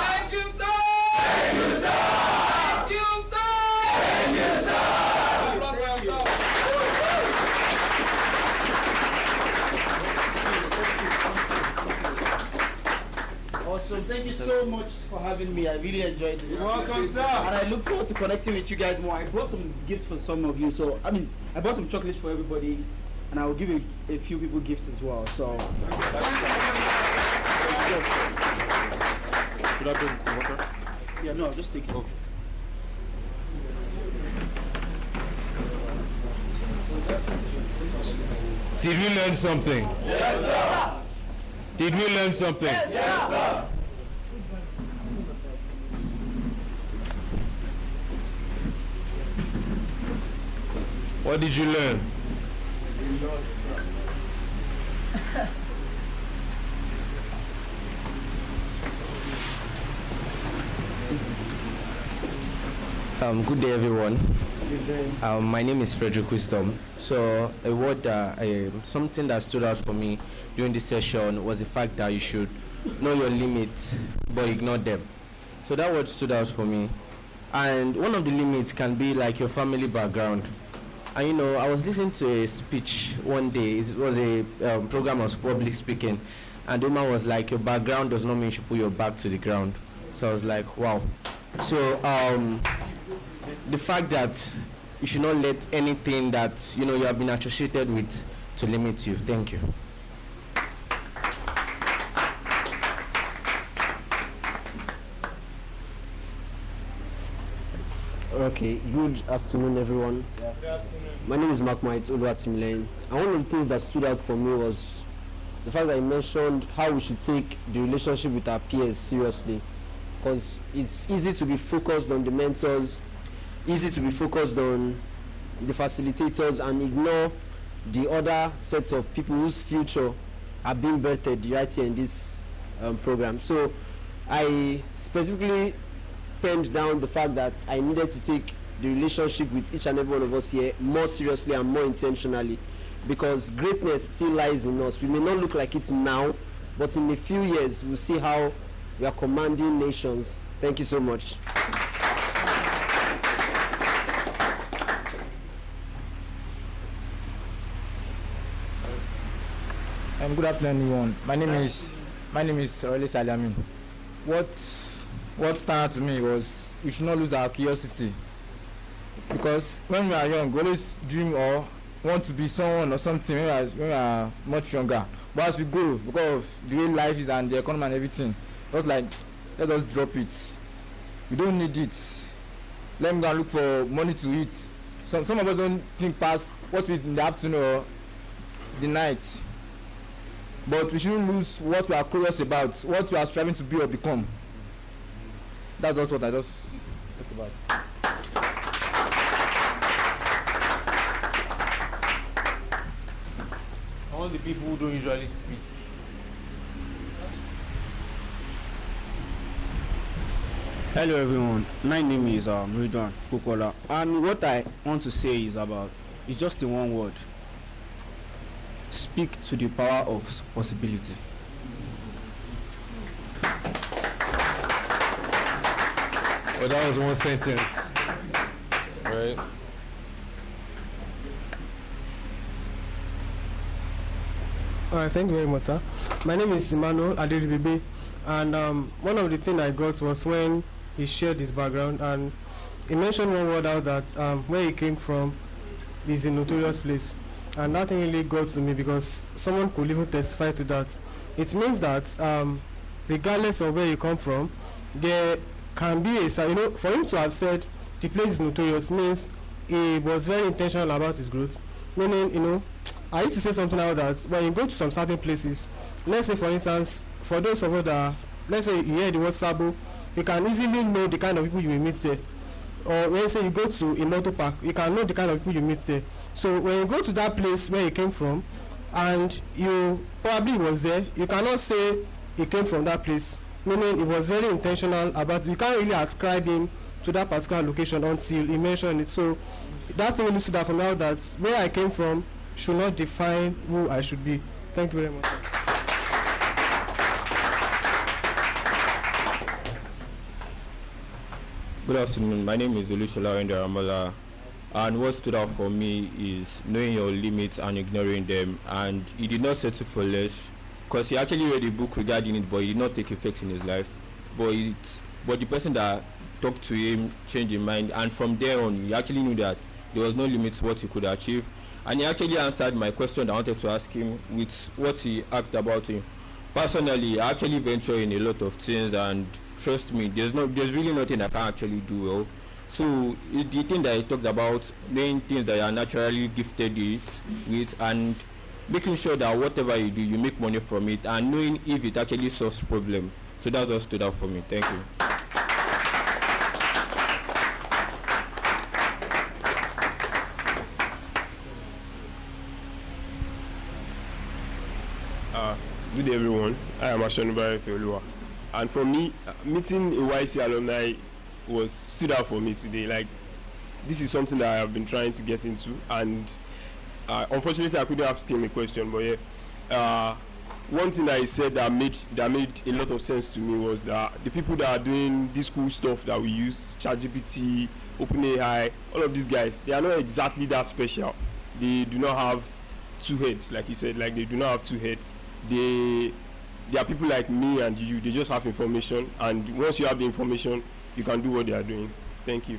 Thank you sir! Thank you sir! Thank you sir! Thank you sir! Applause for yourself. Awesome. Thank you so much for having me. I really enjoyed this. You're welcome, sir. And I look forward to connecting with you guys more. I brought some gifts for some of you. So, I bought some chocolates for everybody. And I will give a few people gifts as well. So, Should I bring the water? yeah, no, just take it. Okay. Did we learn something? Yes sir. Did we learn something? Yes sir. What did you learn? Good day, everyone. My name is Frederick Wisdom. So, a word something that stood out for me during this session was the fact that you should know your limits, but ignore them. So that word stood out for me. And one of the limits can be like your family background. And I was listening to a speech one day. It was a program of public speaking, and the woman was like, "Your background does not mean you should put your back to the ground." So I was like, "Wow." So the fact that you should not let anything that you have been associated with to limit you. Thank you. Okay, good afternoon, everyone. Good afternoon. My name is Mark Might Oluwatimilane. And one of the things that stood out for me was the fact that I mentioned how we should take the relationship with our peers seriously. Because it's easy to be focused on the mentors, easy to be focused on the facilitators and ignore the other sets of people whose future are being birthed right here in this program. So I specifically penned down the fact that I needed to take the relationship with each and every one of us here more seriously and more intentionally, because greatness still lies in us. We may not look like it now, but in a few years we'll see how we are commanding nations. Thank you so much. Good afternoon, everyone. My name is Orele Salami. What stood out to me was we should not lose our curiosity, because when we are young, we always dream or want to be someone or something when we are much younger. But as we grow, because of the way life is and the economy and everything, just like let us drop it. We don't need it. Let me go and look for money to eat. Some of us don't think past what we eat in the afternoon or the night. But we shouldn't lose what we are curious about, what we are striving to be or become. That's just what I just talked about. among the people who don't usually speak. Hello everyone, my name is Ridwan Kokola, and what I want to say is just in one word: speak to the power of possibility. Well, that was one sentence, right? All right, thank you very much, sir. My name is Emmanuel Adedibibe, and one of the things I got was when he shared his background, and he mentioned one word out that where he came from is a notorious place, and that thing really got to me because someone could even testify to that. It means that regardless of where you come from, there can be a, for him to have said the place is notorious means he was very intentional about his growth. Meaning, I used to say something out that when you go to some certain places, let's say for instance, for those of us that, let's say you hear the word Sabo, you can easily know the kind of people you will meet there. Or when you say you go to a motor park, you can know the kind of people you meet there. So when you go to that place where you came from, and you probably was there, you cannot say he came from that place. Meaning it was very intentional about it. You can't really ascribe him to that particular location until he mentioned it. So that thing really stood out for me out that where I came from should not define who I should be. Thank you very much. Good afternoon. My name is Olushola Ramola, and what stood out for me is knowing your limits and ignoring them. And he did not settle for less, because he actually read a book regarding it, but he did not take effect in his life. But the person that talked to him changed his mind, and from there on, he actually knew that there was no limit to what he could achieve. And he actually answered my question that I wanted to ask him with what he asked about him. Personally, I actually venture in a lot of things, and trust me, there's really nothing I can actually do well. So the thing that he talked about, knowing things that you are naturally gifted with, and making sure that whatever you do, you make money from it, and knowing if it actually solves problem. So that's what stood out for me. Thank you. Good day everyone, I am Ashonubare Feoluwa, and for me, meeting a YC alumni stood out for me today. Like, this is something that I have been trying to get into, and unfortunately I couldn't ask him a question, but yeah, one thing that he said that made a lot of sense to me was that the people that are doing this cool stuff that we use, ChatGPT, OpenAI, all of these guys, they are not exactly that special. They do not have two heads, like he said. Like, they do not have two heads. They are people like me and you. They just have information, and once you have the information, you can do what they are doing. Thank you.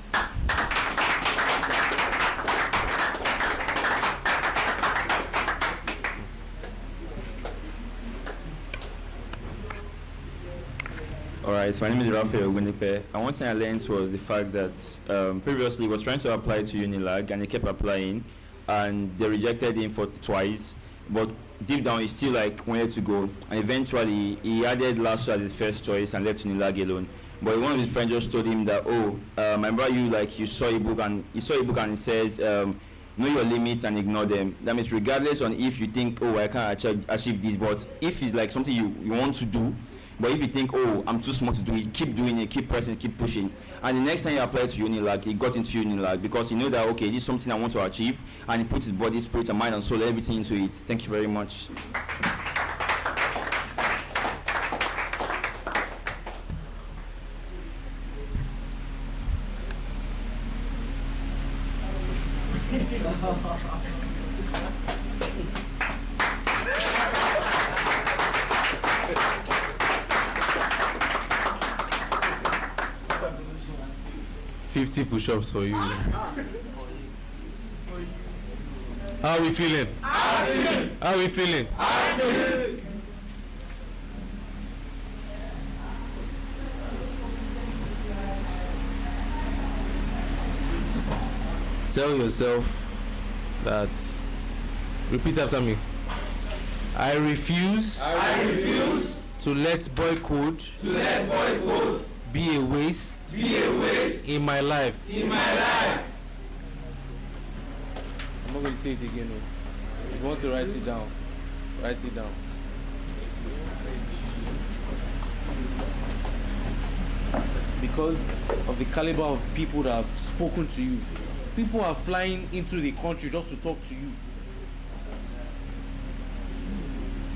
Alright, my name is Raphael Ogunipe, and one thing I learned was the fact that previously he was trying to apply to Unilag, and he kept applying, and they rejected him for twice, but deep down he still wanted to go, and eventually he added LASSO as his first choice and left Unilag alone. But one of his friends just told him that, my brother, you saw a book and it says know your limits and ignore them. That means regardless on if you think, I can't achieve this, but if it's something you want to do, but if you think, I'm too small to do it, keep doing it, keep pressing, keep pushing. And the next time he applied to Unilag, he got into Unilag because he knew that, this is something I want to achieve, and he put his body, spirit, and mind and soul, everything into it. Thank you very much. Push-ups for you. How are we feeling? How are we feeling? Tell yourself that, repeat after me. I refuse to let BoyCode be a waste in my life. I'm not going to say it again. If you want to write it down. Write it down. Because of the caliber of people that have spoken to you. People are flying into the country just to talk to you.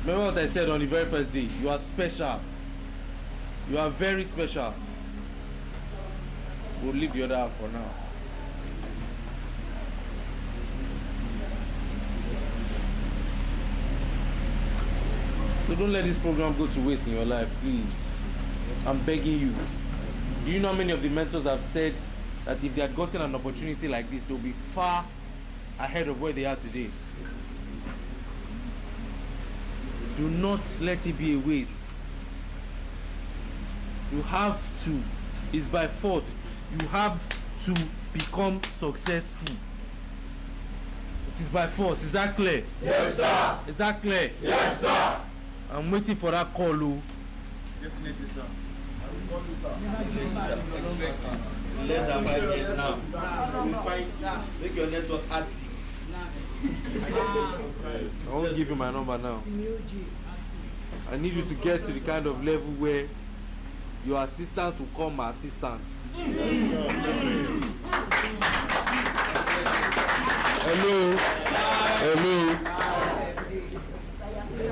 Remember what I said on the very first day? You are special. You are very special. We'll leave the other half for now. So don't let this program go to waste in your life, please. I'm begging you. Do you know how many of the mentors have said that if they had gotten an opportunity like this, they'll be far ahead of where they are today? Do not let it be a waste. You have to. It's by force. You have to become successful. It is by force. Is that clear? Yes, sir. Is that clear? Yes, sir. I'm waiting for that call, Lou. Definitely, sir. Less than 5 years now. Make your network active. I won't give you my number now. I need you to get to the kind of level where your assistant will call my assistant. Hello. Hello.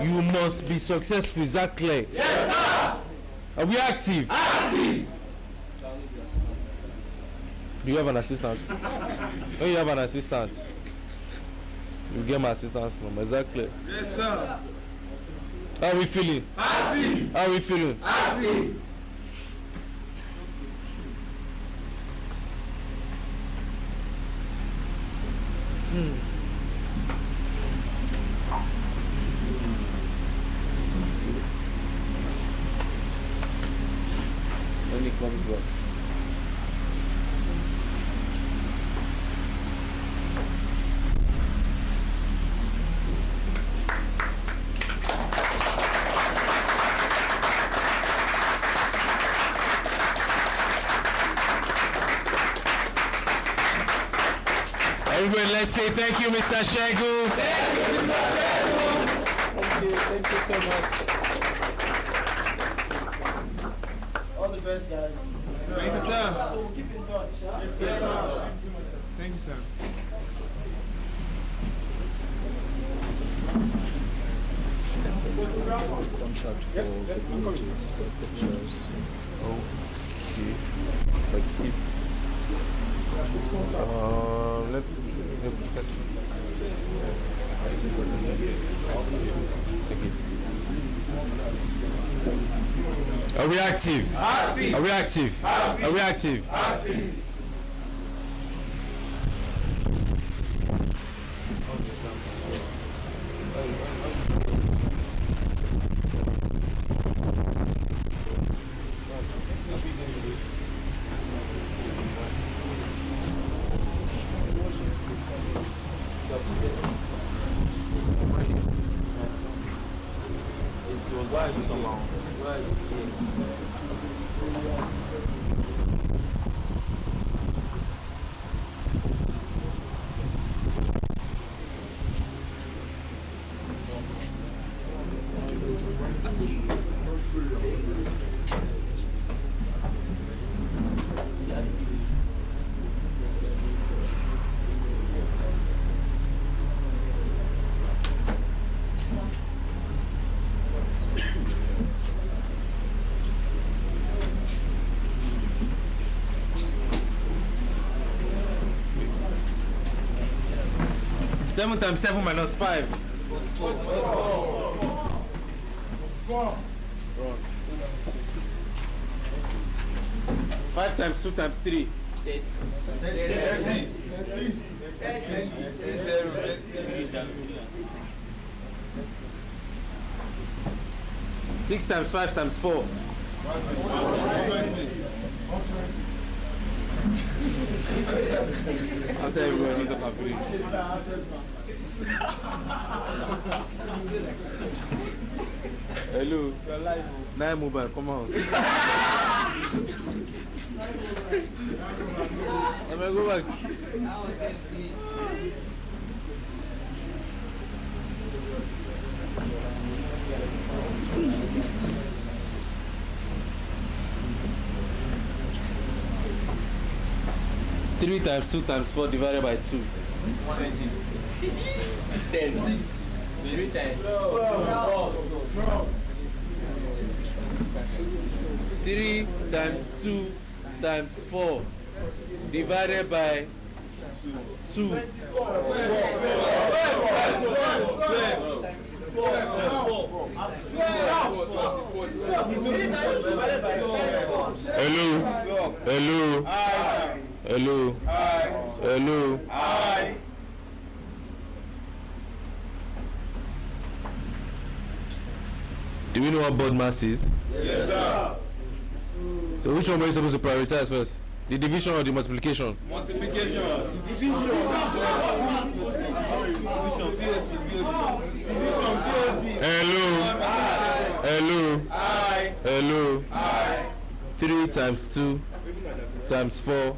You must be successful. Is that clear? Yes, sir. Are we active? Active. Do you have an assistant? When you have an assistant, you get my assistant's number. Is that clear? Yes, sir. How are we feeling? Active. How are we feeling? Active. When he comes back. Everybody, let's say thank you, Mr. Shegu. Thank you, Mr. Shegu. Thank you so much. All the best, guys. Thank you, sir. So we'll keep in touch. Huh? Yes, sir. Thank you, sir. Contract for Yes, yes, I'm coming. images, for pictures. Okay. Like if let Are we active? Active. Are we active? Active. Are we active? Active. Seven times 7 minus 5. 5 times 2 times 3. 6 times 5 times 4. I'll tell you when you talk about it. Hello. You're live. Nine mobile, come on. I'm gonna go back. 3 times 2 times 4 divided by 2. 120. 10. 3 times. 3 times 2 times 4 divided by 2. 12. Hello. Do we know what board mass is? Yes, sir. So which one were you supposed to prioritize first? The division or the multiplication? Multiplication. Hello. 3 times 2 times 4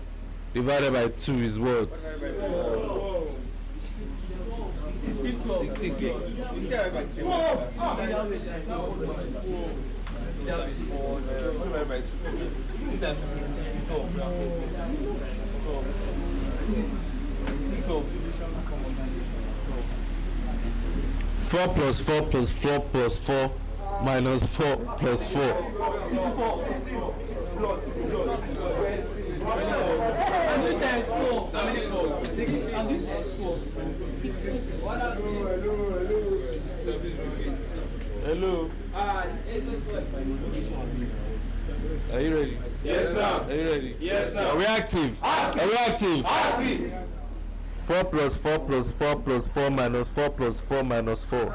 divided by 2 is what? 16. Four plus 4 plus 4 plus 4 minus 4 plus 4. Hello. Are you ready? Yes, sir. Are you ready? Yes, sir. Are we active? Are we active? 4 plus 4 plus 4 plus 4 minus 4 plus 4 minus 4.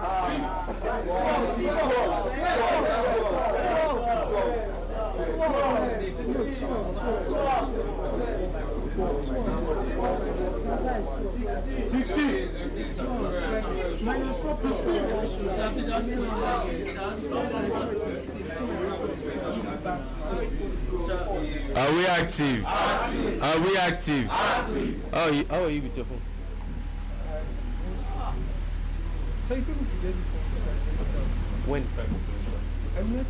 Minus 4 plus 4. Are we active? Are we active? How are you with your phone? So you told me to get it for When? I'm not